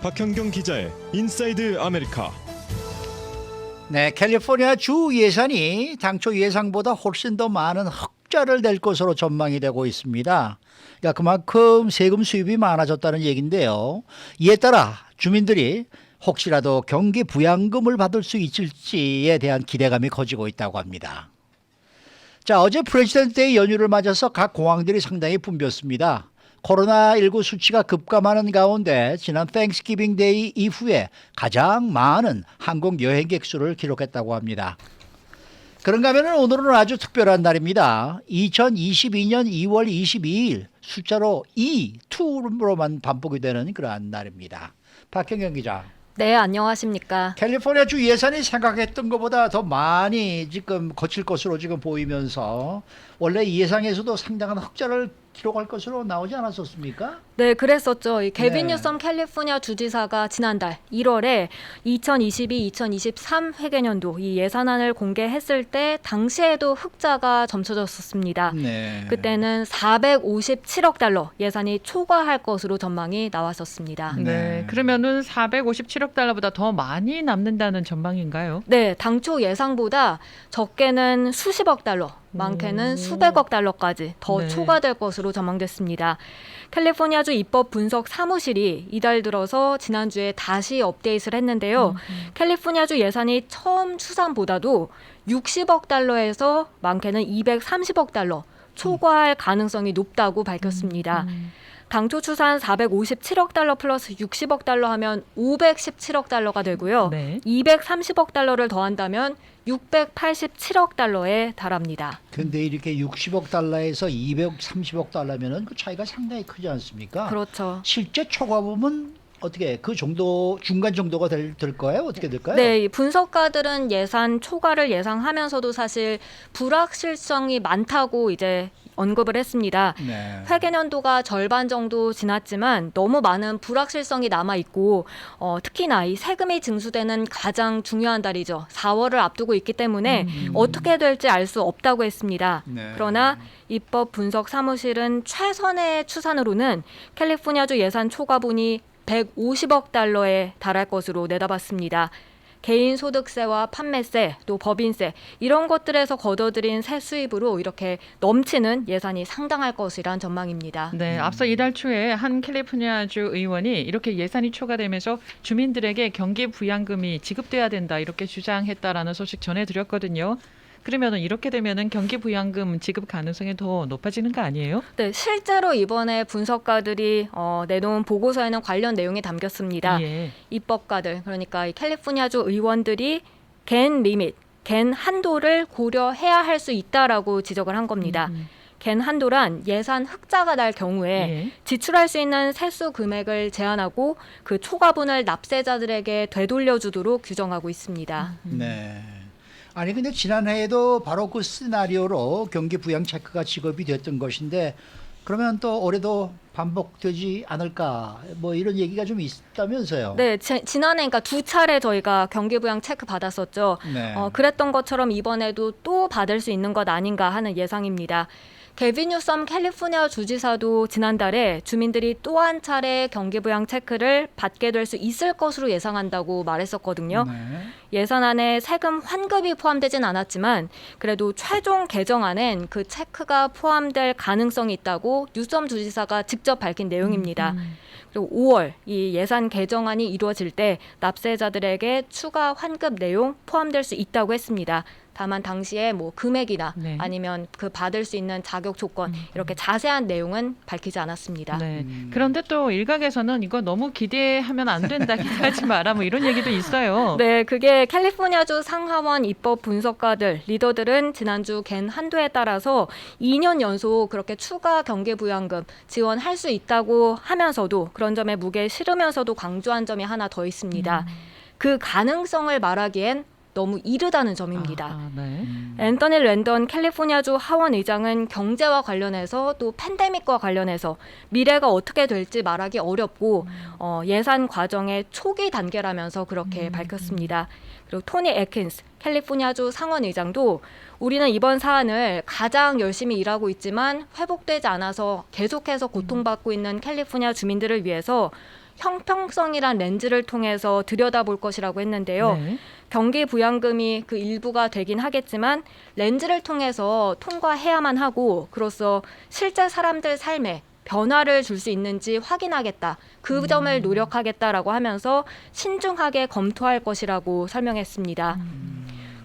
박현경 기자의 인사이드 아메리카. 네, 캘리포니아 주 예산이 당초 예상보다 훨씬 더 많은 흑자를 낼 것으로 전망이 되고 있습니다. 그러니까 그만큼 세금 수입이 많아졌다는 얘기인데요. 이에 따라 주민들이 혹시라도 경기 부양금을 받을 수 있을지에 대한 기대감이 커지고 있다고 합니다. 자, 어제 프레지던트데이 연휴를 맞아서 각 공항들이 상당히 붐볐습니다. 코로나19 수치가 급감하는 가운데 지난 땡스기빙 데이 이후에 가장 많은 항공 여행객 수를 기록했다고 합니다. 그런가 하면 오늘은 아주 특별한 날입니다. 2022년 2월 22일 숫자로 2로만 반복이 되는 그러한 날입니다. 박현경 기자. 네, 안녕하십니까. 캘리포니아 주 예산이 생각했던 것보다 더 많이 지금 거칠 것으로 지금 보이면서 원래 이 예상에서도 상당한 흑자를 기록할 것으로 나오지 않았었습니까? 네, 그랬었죠. 이 개빈 네. 뉴섬 캘리포니아 주지사가 지난달 1월에 2022-2023 회계년도 이 예산안을 공개했을 때 당시에도 흑자가 점쳐졌었습니다. 네. 그때는 457억 달러 예산이 초과할 것으로 전망이 나왔었습니다. 네. 네, 그러면은 457억 달러보다 더 많이 남는다는 전망인가요? 네, 당초 예상보다 적게는 수십억 달러, 많게는 수백억 달러까지 더 네. 초과될 것으로 전망됐습니다. 캘리포니아주 입법 분석 사무실이 이달 들어서 지난주에 다시 업데이트를 했는데요. 캘리포니아주 예산이 처음 추산보다도 60억 달러에서 많게는 230억 달러 초과할 가능성이 높다고 밝혔습니다. 당초 추산 457억 달러 플러스 60억 달러 하면 517억 달러가 되고요. 네. 230억 달러를 더한다면 687억 달러에 달합니다. 근데 이렇게 60억 달러에서 230억 달러면은 그 차이가 상당히 크지 않습니까? 그렇죠. 실제 초과금은 어떻게 그 정도 중간 정도가 될 거예요? 어떻게 될까요? 네, 이 분석가들은 예산 초과를 예상하면서도 사실 불확실성이 많다고 이제 언급을 했습니다. 네. 회계년도가 절반 정도 지났지만 너무 많은 불확실성이 남아있고 특히나 이 세금이 징수되는 가장 중요한 달이죠. 4월을 앞두고 있기 때문에 어떻게 될지 알 수 없다고 했습니다. 네. 그러나 입법 분석 사무실은 최선의 추산으로는 캘리포니아주 예산 초과분이 150억 달러에 달할 것으로 내다봤습니다. 개인 소득세와 판매세, 또 법인세 이런 것들에서 걷어들인 세 수입으로 이렇게 넘치는 예산이 상당할 것이란 전망입니다. 네, 앞서 이달 초에 한 캘리포니아주 의원이 이렇게 예산이 초과되면서 주민들에게 경기 부양금이 지급돼야 된다 이렇게 주장했다라는 소식 전해드렸거든요. 그러면은 이렇게 되면은 경기 부양금 지급 가능성이 더 높아지는 거 아니에요? 네, 실제로 이번에 분석가들이 내놓은 보고서에는 관련 내용이 담겼습니다. 예. 입법가들, 그러니까 이 캘리포니아주 의원들이 갠 리밋, 갠 한도를 고려해야 할 수 있다라고 지적을 한 겁니다. 갠 한도란 예산 흑자가 날 경우에 예. 지출할 수 있는 세수 금액을 제한하고 그 초과분을 납세자들에게 되돌려주도록 규정하고 있습니다. 네. 아니 근데 지난해에도 바로 그 시나리오로 경기 부양 체크가 지급이 됐던 것인데 그러면 또 올해도 반복되지 않을까 뭐 이런 얘기가 좀 있다면서요. 네, 지난해 그러니까 두 차례 저희가 경기부양 체크 받았었죠. 네. 그랬던 것처럼 이번에도 또 받을 수 있는 것 아닌가 하는 예상입니다. 개빈 뉴섬 캘리포니아 주지사도 지난달에 주민들이 또 한 차례 경기부양 체크를 받게 될 수 있을 것으로 예상한다고 말했었거든요. 네. 예산안에 세금 환급이 포함되진 않았지만 그래도 최종 개정안엔 그 체크가 포함될 가능성이 있다고 뉴섬 주지사가 직접 밝힌 내용입니다. 그리고 5월 이 예산 개정안이 이루어질 때 납세자들에게 추가 환급 내용 포함될 수 있다고 했습니다. 다만 당시에 뭐 금액이나 네. 아니면 그 받을 수 있는 자격 조건 이렇게 자세한 내용은 밝히지 않았습니다. 네. 그런데 또 일각에서는 이거 너무 기대하면 안 된다, 기대하지 마라 뭐 이런 얘기도 있어요. 네, 그게 캘리포니아주 상하원 입법 분석가들, 리더들은 지난주 갠 한도에 따라서 2년 연속 그렇게 추가 경기부양금 지원할 수 있다고 하면서도 그런 점에 무게 실으면서도 강조한 점이 하나 더 있습니다. 그 가능성을 말하기엔 너무 이르다는 점입니다. 네. 앤서니 랜던 캘리포니아주 하원 의장은 경제와 관련해서 또 팬데믹과 관련해서 미래가 어떻게 될지 말하기 어렵고 예산 과정의 초기 단계라면서 그렇게 밝혔습니다. 그리고 토니 애킨스 캘리포니아주 상원 의장도 우리는 이번 사안을 가장 열심히 일하고 있지만 회복되지 않아서 계속해서 고통받고 있는 캘리포니아 주민들을 위해서 형평성이란 렌즈를 통해서 들여다볼 것이라고 했는데요. 네. 경기 부양금이 그 일부가 되긴 하겠지만 렌즈를 통해서 통과해야만 하고 그로써 실제 사람들 삶에 변화를 줄 수 있는지 확인하겠다. 그 점을 노력하겠다라고 하면서 신중하게 검토할 것이라고 설명했습니다.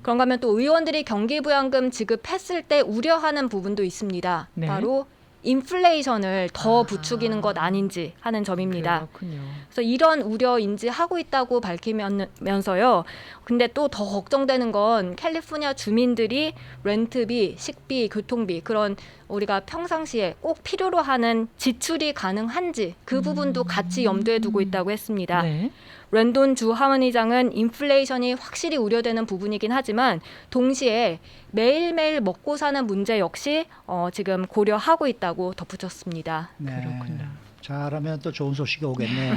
그런가 하면 또 의원들이 경기부양금 지급했을 때 우려하는 부분도 있습니다. 네. 바로 인플레이션을 더 부추기는 것 아닌지 하는 점입니다. 그렇군요. 그래서 이런 우려 인지하고 있다고 밝히면서요. 근데 또 더 걱정되는 건 캘리포니아 주민들이 렌트비, 식비, 교통비 그런 우리가 평상시에 꼭 필요로 하는 지출이 가능한지 그 부분도 같이 염두에 두고 있다고 했습니다. 네. 랜돈 주 하원의장은 인플레이션이 확실히 우려되는 부분이긴 하지만 동시에 매일매일 먹고 사는 문제 역시 지금 고려하고 있다고 덧붙였습니다. 네. 그렇군요. 잘하면 또 좋은 소식이 오겠네요.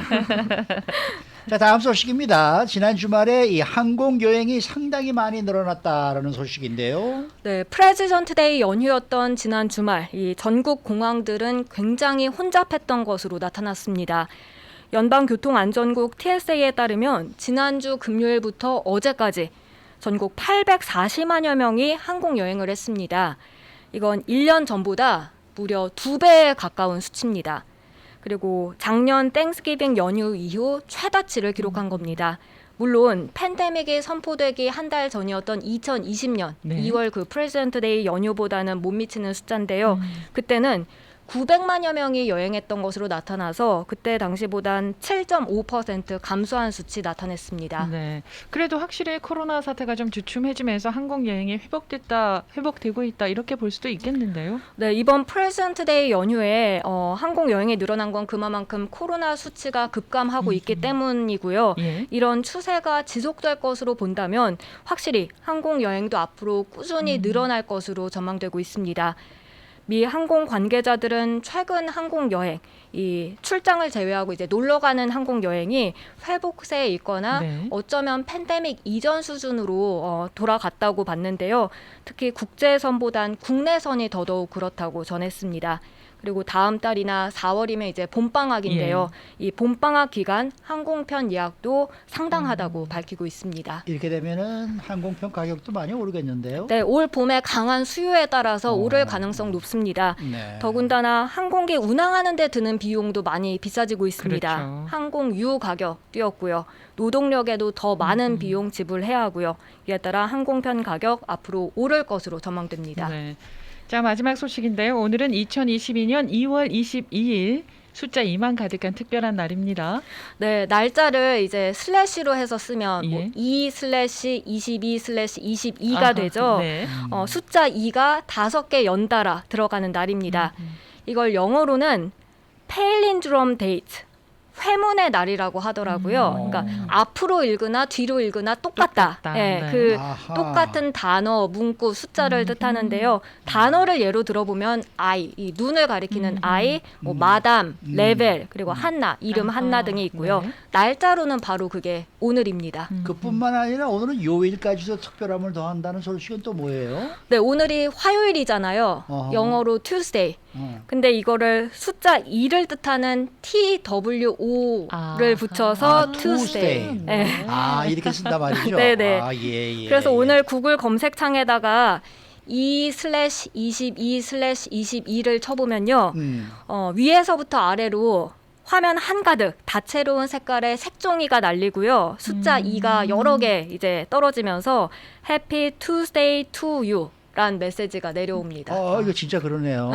자, 다음 소식입니다. 지난 주말에 이 항공 여행이 상당히 많이 늘어났다라는 소식인데요. 네, 프레지던트 데이 연휴였던 지난 주말 이 전국 공항들은 굉장히 혼잡했던 것으로 나타났습니다. 연방교통안전국 TSA에 따르면 지난주 금요일부터 어제까지 전국 840만여 명이 항공 여행을 했습니다. 이건 1년 전보다 무려 2배에 가까운 수치입니다. 그리고 작년 땡스기빙 연휴 이후 최다치를 기록한 겁니다. 물론 팬데믹이 선포되기 한 달 전이었던 2020년 네. 2월 그 프레지던트 데이 연휴보다는 못 미치는 숫자인데요. 그때는 900만여 명이 여행했던 것으로 나타나서 그때 당시보단 7.5% 감소한 수치 나타냈습니다. 네. 그래도 확실히 코로나 사태가 좀 주춤해지면서 항공 여행이 회복되고 있다 이렇게 볼 수도 있겠는데요. 네, 이번 프레지던트 데이 연휴에 항공 여행이 늘어난 건 그만큼 코로나 수치가 급감하고 있기 때문이고요. 예. 이런 추세가 지속될 것으로 본다면 확실히 항공 여행도 앞으로 꾸준히 늘어날 것으로 전망되고 있습니다. 미 항공 관계자들은 최근 항공 여행, 이 출장을 제외하고 이제 놀러 가는 항공 여행이 회복세에 있거나 네. 어쩌면 팬데믹 이전 수준으로 돌아갔다고 봤는데요. 특히 국제선보단 국내선이 더더욱 그렇다고 전했습니다. 그리고 다음 달이나 4월이면 이제 봄방학인데요. 이 봄방학 기간 항공편 예약도 상당하다고 밝히고 있습니다. 이렇게 되면은 항공편 가격도 많이 오르겠는데요. 네, 올 봄에 강한 수요에 따라서 오를 가능성 높습니다. 네. 더군다나 항공기 운항하는 데 드는 비용도 많이 비싸지고 있습니다. 그렇죠. 항공유 가격 뛰었고요. 노동력에도 더 많은 비용 지불해야 하고요. 이에 따라 항공편 가격 앞으로 오를 것으로 전망됩니다. 네. 자, 마지막 소식인데요. 오늘은 2022년 2월 22일 숫자 2만 가득한 특별한 날입니다. 네, 날짜를 이제 슬래시로 해서 쓰면 예. 2/22/22가 아하, 되죠. 네. 숫자 2가 5개 연달아 들어가는 날입니다. 이걸 영어로는 페일린드롬 데이트, 회문의 날이라고 하더라고요. 그러니까 앞으로 읽으나 뒤로 읽으나 똑같다. 똑같다. 예, 네. 그 아하. 똑같은 단어, 문구, 숫자를 뜻하는데요. 단어를 예로 들어보면 I, 이 눈을 가리키는 I, 뭐 마담, 레벨, 그리고 한나, 이름 아하, 한나 등이 있고요. 네. 날짜로는 바로 그게 오늘입니다. 그뿐만 아니라 오늘은 요일까지도 특별함을 더한다는 소식은 또 뭐예요? 네, 오늘이 화요일이잖아요. 어허. 영어로 Tuesday. 근데 이거를 숫자 2를 뜻하는 TWO를 아. 붙여서 아, Tuesday. Tuesday. 네. 아, 이렇게 쓴단 말이죠. 네네. 아, 예. 그래서 오늘 구글 검색창에다가 2/22/22를 쳐보면요. 위에서부터 아래로 화면 한가득 다채로운 색깔의 색종이가 날리고요. 숫자 2가 여러 개 이제 떨어지면서 Happy Tuesday to you 란 메시지가 내려옵니다. 이거 진짜 그러네요.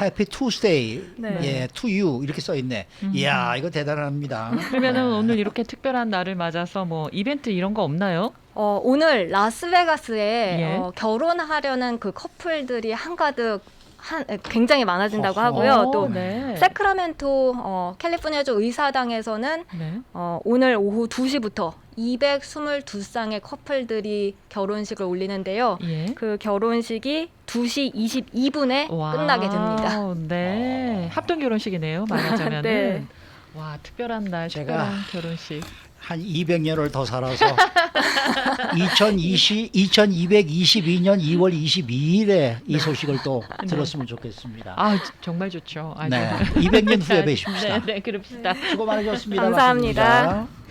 Happy Tuesday. 네. 예, to you 이렇게 써 있네. 이야, 이거 대단합니다. 그러면은 오늘 이렇게 특별한 날을 맞아서 뭐 이벤트 이런 거 없나요? 오늘 라스베가스에 예. 결혼하려는 그 커플들이 한가득 굉장히 많아진다고 어허. 하고요. 또 네. 세크라멘토 캘리포니아주 의사당에서는 네. 오늘 오후 2시부터 222쌍의 커플들이 결혼식을 올리는데요. 예. 그 결혼식이 2시 22분에 와우, 끝나게 됩니다. 네. 합동 결혼식이네요. 말하자면은. 네. 와, 특별한 날, 제가 특별한 결혼식. 한 200년을 더 살아서 2222년 2월 22일에 이 소식을 또 들었으면 좋겠습니다. 아, 정말 좋죠. 아주. 네, 200년 후에 뵙십시다. 네, 그럽시다. 수고 많으셨습니다. 감사합니다. 말씀드립니다.